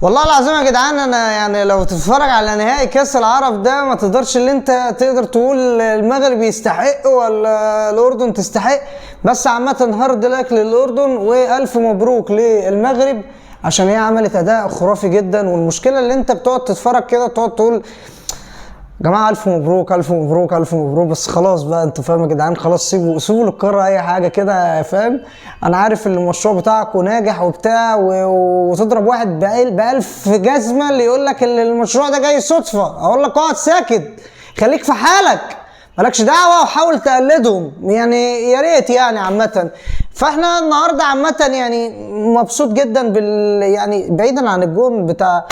والله العظيم يا جدعان، انا يعني لو تتفرج على نهائي كاس العرب ده ما تقدرش اللي انت تقدر تقول المغرب يستحق ولا الاردن تستحق. بس عامه هارد لك للاردن والف مبروك للمغرب عشان هي عملت اداء خرافي جدا. والمشكله اللي انت بتقعد تتفرج كده تقعد تقول جماعه الف مبروك الف مبروك الف مبروك، بس خلاص بقى انتوا فاهم يا جدعان، خلاص سيبوا للقاره اي حاجه كده، فاهم؟ انا عارف ان المشروع بتاعكم ناجح وبتاع وتضرب واحد بألف جزمه اللي يقول لك ان المشروع ده جاي صدفه. اقول لك اقعد ساكت، خليك في حالك، مالكش دعوه وحاول تقلدهم يعني، يا ريت يعني عامه. فاحنا النهارده عامه يعني مبسوط جدا يعني بعيدا عن الجون بتاع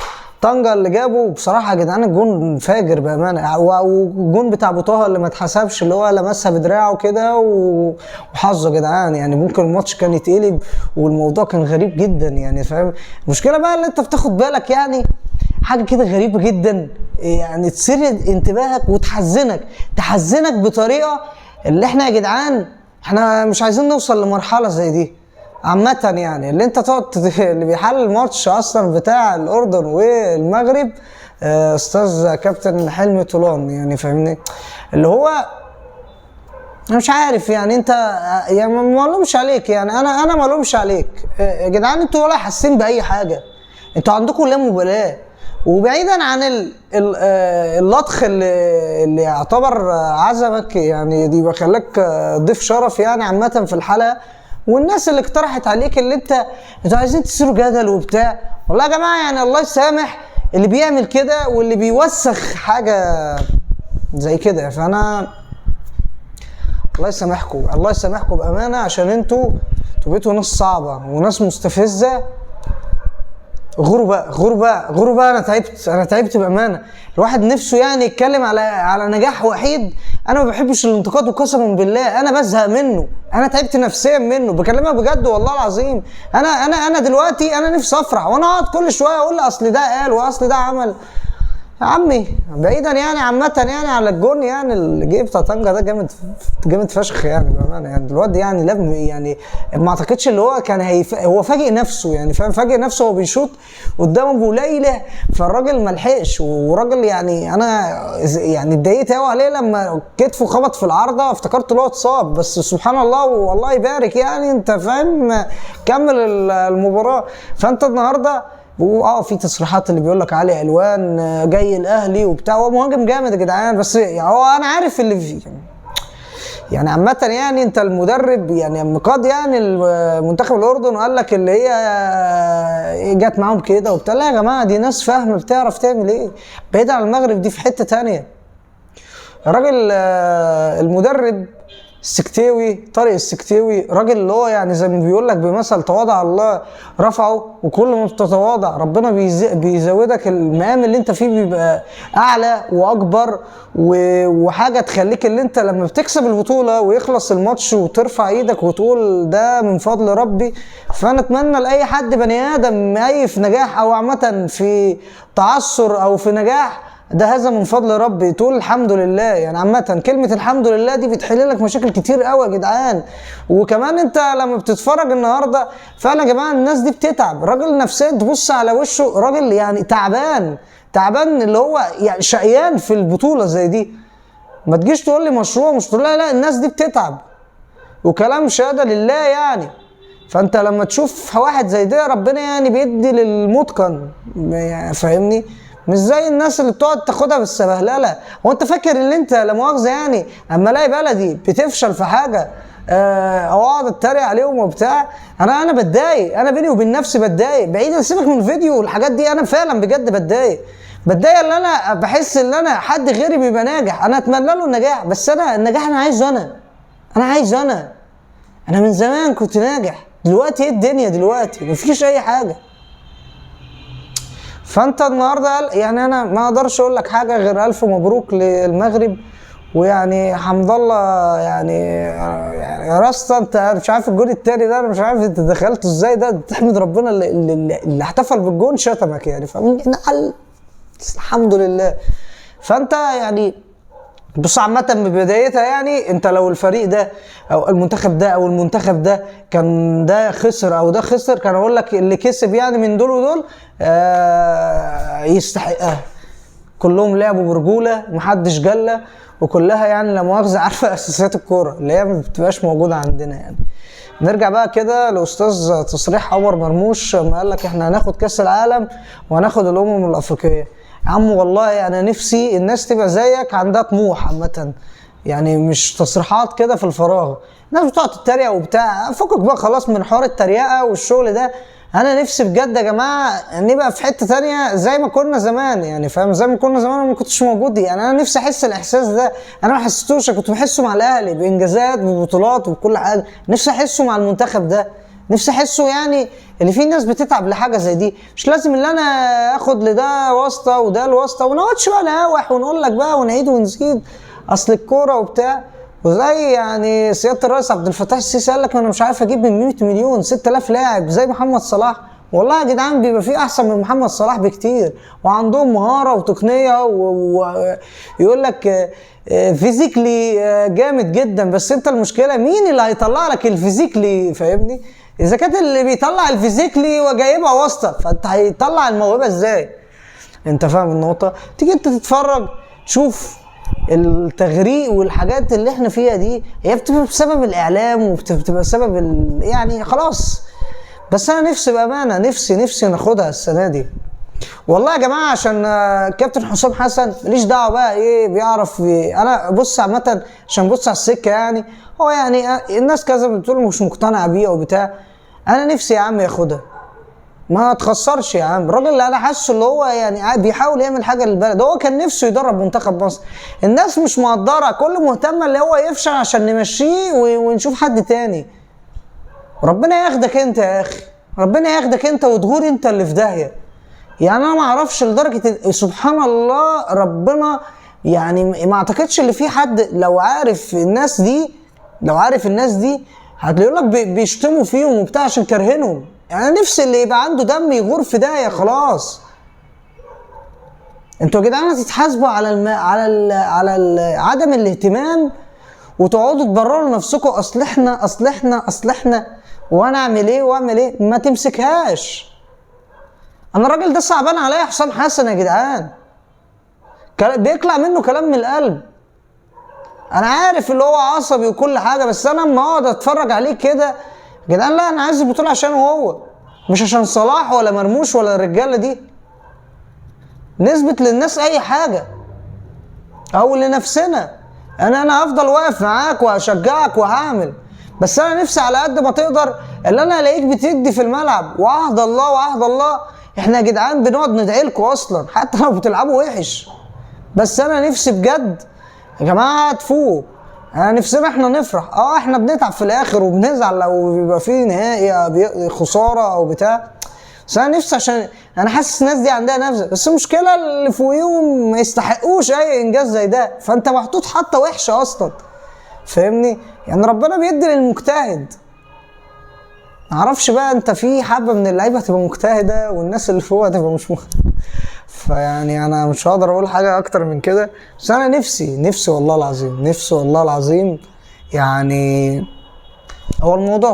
طنجة اللي جابه. بصراحه يا جدعان الجون فاجر بامانه، والجون بتاع ابو طه اللي ما اتحسبش اللي هو لمسها بدراعه كده وحظه يا جدعان، يعني ممكن الماتش كان يتقلب والموضوع كان غريب جدا يعني، فاهم؟ المشكله بقى اللي انت بتاخد بالك يعني حاجه كده غريبه جدا، يعني تثير انتباهك تحزنك بطريقه اللي احنا يا جدعان احنا مش عايزين نوصل لمرحله زي دي عامة. يعني اللي انت اللي بيحلل الماتش اصلا بتاع الاردن والمغرب استاذ كابتن حلمي طولان، يعني فاهمني اللي هو انا مش عارف يعني انت يعني ما لومش عليك، يعني انا ما لومش عليك يا جدعان، انتوا ولا حاسين باي حاجه، انتوا عندكم لا مبالاه. وبعيدا عن اللطخ اللي يعتبر عزمك يعني، دي بخليك ضيف شرف يعني عامه في الحلقه، والناس اللي اقترحت عليك اللي انتوا عايزين تثيروا جدل وبتاع. والله يا جماعه يعني الله يسامح اللي بيعمل كده واللي بيوسخ حاجه زي كده. فانا الله يسامحكم بامانه، عشان انتوا بقيتوا ناس صعبه وناس مستفزه. غوروا بقى انا تعبت بامانه. الواحد نفسه يعني يتكلم على نجاح وحيد. انا ما بحبش الانتقاد وقسما بالله انا بزهق منه، انا تعبت نفسيا منه، بكلمها بجد والله العظيم. انا دلوقتي انا نفسي افرح، وانا اقعد كل شويه اقول اصل ده قال واصل ده عمل. يا عمي بعيدا يعني عامه يعني على الجون يعني اللي جه بتاع طنجة ده جامد فشخ يعني بامانه. يعني الواد يعني لم يعني ما اعتقدش اللي هو كان هو فاجئ نفسه يعني، فاهم؟ فاجئ نفسه وهو بيشوط قدام ابو ليلى، فالراجل ما لحقش. وراجل يعني انا يعني اتضايقت قوي عليه لما كتفه خبط في العارضه، افتكرت اللي هو اتصاب، بس سبحان الله والله يبارك يعني، انت فاهم؟ كمل المباراه. فانت النهارده في تصريحات اللي بيقول لك علي الوان جاي الاهلي وبتاع، هو مهاجم جامد يا جدعان، بس يعني هو انا عارف اللي فيه يعني عامه. يعني انت المدرب يعني قاد يعني المنتخب الاردن وقال لك اللي هي جت معاهم كده وبتاع. لا يا جماعه دي ناس فاهمه بتعرف تعمل ايه، بعيد عن المغرب دي في حته تانية. الراجل المدرب طارق السكتاوي راجل اللي هو يعني زي ما بيقول لك بمثل تواضع الله رفعه، وكل ما بتتواضع ربنا بيزودك المقام اللي انت فيه بيبقى اعلى واكبر، وحاجه تخليك اللي انت لما بتكسب البطوله ويخلص الماتش وترفع ايدك وتقول ده من فضل ربي. فانا اتمنى لاي حد بني ادم اي في نجاح او عامه في تعثر او في نجاح، ده هذا من فضل ربي، تقول الحمد لله. يعني عامه كلمه الحمد لله دي بتحل لك مشاكل كتير قوي يا جدعان. وكمان انت لما بتتفرج النهارده فعلا يا جماعه الناس دي بتتعب، الراجل نفسيا تبص على وشه راجل يعني تعبان اللي هو يعني شقيان في البطوله زي دي. ما تجيش تقول لي مشروع مش تقول لا الناس دي بتتعب، وكلام شهاده لله يعني. فانت لما تشوف واحد زي ده ربنا يعني بيدي للمتقن يعني، فاهمني؟ مش زي الناس اللي بتقعد تاخدها بالسبهلله. هو انت فاكر ان انت لا مؤاخذه يعني اما الاقي بلدي بتفشل في حاجه او اقعد اتريق عليهم وبتاع، انا بتضايق، انا بيني وبين نفسي بتضايق، بعيد سيبك من الفيديو والحاجات دي، انا فعلا بجد بتضايق ان انا بحس ان انا حد غيري بيبقى ناجح، انا اتمنى له النجاح، بس انا النجاح انا عايزه انا من زمان كنت ناجح، دلوقتي ايه الدنيا؟ دلوقتي مفيش اي حاجه. فانت النهارده يعني انا ما اقدرش اقول لك حاجه غير الف مبروك للمغرب. ويعني حمد الله يعني يا راستا، انت مش عارف الجون التاني ده، انا مش عارف انت دخلته ازاي، ده تحمد ربنا اللي احتفل بالجون شتمك يعني، الحمد لله. فانت يعني بص عامة ببدايتها يعني، انت لو الفريق ده او المنتخب ده او المنتخب ده كان ده خسر او ده خسر، كان اقول لك اللي كسب يعني من دول ودول يستحقها. كلهم لعبوا برجولة، محدش جلة، وكلها يعني لا مؤاخذة عارفة اساسيات الكورة اللي هي ما بتبقاش موجودة عندنا يعني. نرجع بقى كده لاستاذ تصريح عمر مرموش لما قال لك احنا هناخد كاس العالم وهناخد الامم الافريقيه. يا عم والله انا نفسي الناس تبقى زيك عندها طموح عامه، يعني مش تصريحات كده في الفراغ. الناس بتقعد تتريق وبتاع، فكك بقى خلاص من حوار التريقه والشغل ده. انا نفسي بجد يا جماعه نبقى في حته ثانيه زي ما كنا زمان، يعني فاهم، زي ما كنا زمان وما كنتش موجود. يعني انا نفسي احس الاحساس ده، انا ما حسيتوش، كنت بحسه مع الاهلي بانجازات ببطولات وبكل حاجه. نفسي احسه مع المنتخب ده، نفسي احسه يعني اللي فيه ناس بتتعب لحاجه زي دي. مش لازم اللي انا اخد لده واسطه وده الواسطه ونقعدش بقى نهاوح ونقول لك بقى ونعيد ونزيد اصل الكوره وبتاع. وزي يعني سياده الرئيس عبد الفتاح السيسي قال لك انا مش عارف اجيب من 100 مليون 6000 لاعب زي محمد صلاح. والله يا جدعان بيبقى في احسن من محمد صلاح بكتير، وعندهم مهاره وتقنيه ويقول لك فيزيكلي جامد جدا. بس انت المشكله مين اللي هيطلع لك الفيزيكلي؟ فاهمني؟ اذا كانت اللي بيطلع الفيزيكلي وجايبها واسطه، فانت هيطلع الموهبه ازاي؟ انت فاهم النقطه؟ تيجي انت تتفرج تشوف التغريق والحاجات اللي احنا فيها دي، هي بتبقى بسبب الاعلام وبتبقى بسبب يعني خلاص. بس انا نفسي بامانه، نفسي ناخدها السنه دي والله يا جماعه، عشان كابتن حسام حسن ماليش دعوه بقى ايه بيعرف انا بص عامه عشان بص على السكه يعني. هو يعني الناس كذا بتقول مش مقتنع بيه او بتاع، انا نفسي يا عم ياخدها، ما تخسرش يا عم. الراجل اللي انا حاسه اللي هو يعني بيحاول يعمل حاجه للبلد، هو كان نفسه يدرب منتخب مصر. الناس مش مقدره، كل مهتمه اللي هو يفشل عشان نمشيه ونشوف حد تاني. ربنا ياخدك انت يا اخي، ربنا ياخدك انت وتغور انت اللي في داهيه. يعني انا ما اعرفش لدرجه سبحان الله ربنا، يعني ما اعتقدش اللي في حد لو عارف الناس دي، هتلاقي لك بيشتموا فيهم وبتاع عشان كارهينهم. يعني انا نفسي اللي يبقى عنده دم يغور في داهيه خلاص. انتوا يا جدعان هتتحاسبوا على عدم الاهتمام، وتقعدوا تبرروا نفسكم اصل احنا وانا اعمل ايه. ما تمسكهاش. انا الراجل ده صعبان عليا حسام حسن يا جدعان، بيطلع منه كلام من القلب. انا عارف اللي هو عصبي وكل حاجه، بس انا لما اقعد اتفرج عليه كده يا جدعان، لا انا عايز البطوله عشان هو، مش عشان صلاح ولا مرموش ولا الرجاله دي. نثبت للناس اي حاجه او لنفسنا. انا هفضل واقف معاك وهشجعك وهعمل، بس انا نفسي على قد ما تقدر اللي انا الاقيك بتدي في الملعب. وعهد الله احنا يا جدعان بنقعد ندعي لكم اصلا حتى لو بتلعبوا وحش. بس انا نفسي بجد يا جماعه تفوقوا. انا نفسنا احنا نفرح، احنا بنتعب في الاخر وبنزعل لو بيبقى فيه نهائي خساره او بتاع، بس انا نفسي عشان انا حاسس الناس دي عندها نفس. بس المشكله اللي فوقيهم ما يستحقوش اي انجاز زي ده، فانت محطوط حتى وحشه اصلا. فاهمني؟ يعني ربنا بيدي للمجتهد. معرفش بقى انت في حبه من اللعيبه هتبقى مجتهده والناس اللي فوق هتبقى مش فيعني انا مش هقدر اقول حاجه اكتر من كده. بس انا نفسي والله العظيم يعني. هو الموضوع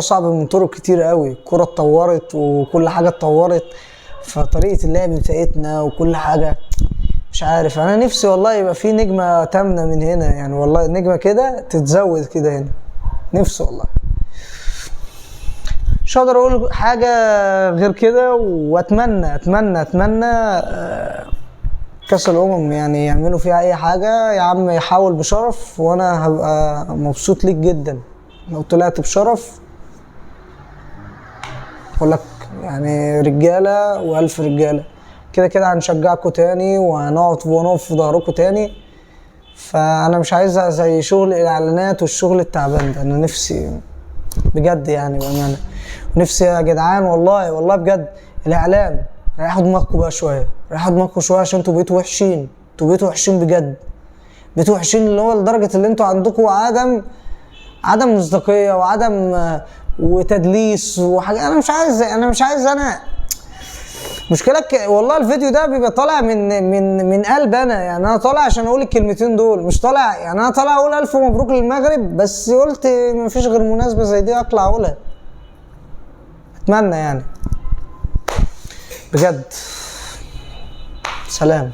صعب من طرق كتير قوي. الكوره اتطورت وكل حاجه اتطورت، فطريقه اللعب بتاعتنا وكل حاجه مش عارف. انا نفسي والله يبقى في نجمه تامنه من هنا، يعني والله نجمه كده تتزود كده هنا، نفسي والله. مش هقدر اقول حاجه غير كده. واتمنى كاس الامم يعني يعملوا فيها اي حاجه يا عم، يحاول بشرف، وانا هبقى مبسوط ليك جدا لو طلعت بشرف. اقول لك يعني رجاله والف رجاله كده هنشجعكم تاني وهنقف في ظهركم تاني. فانا مش عايزها زي شغل الاعلانات والشغل التعبان ده. انا نفسي بجد يعني بامانه، نفسي يا جدعان والله بجد الاعلام ريحوا دماغكم بقى شويه، عشان انتوا بقيتوا وحشين بجد. بقيتوا وحشين اللي هو لدرجه اللي انتوا عندكم عدم مصداقيه وعدم وتدليس وحاجه. انا مش عايز مشكلة والله الفيديو ده بيبقى طالع من قلب انا، يعني انا طالع عشان اقول الكلمتين دول، مش طالع يعني انا طالع اقول الف مبروك للمغرب، بس قلت مفيش غير مناسبة زي دي اطلع اقولها. اتمنى يعني بجد. سلام.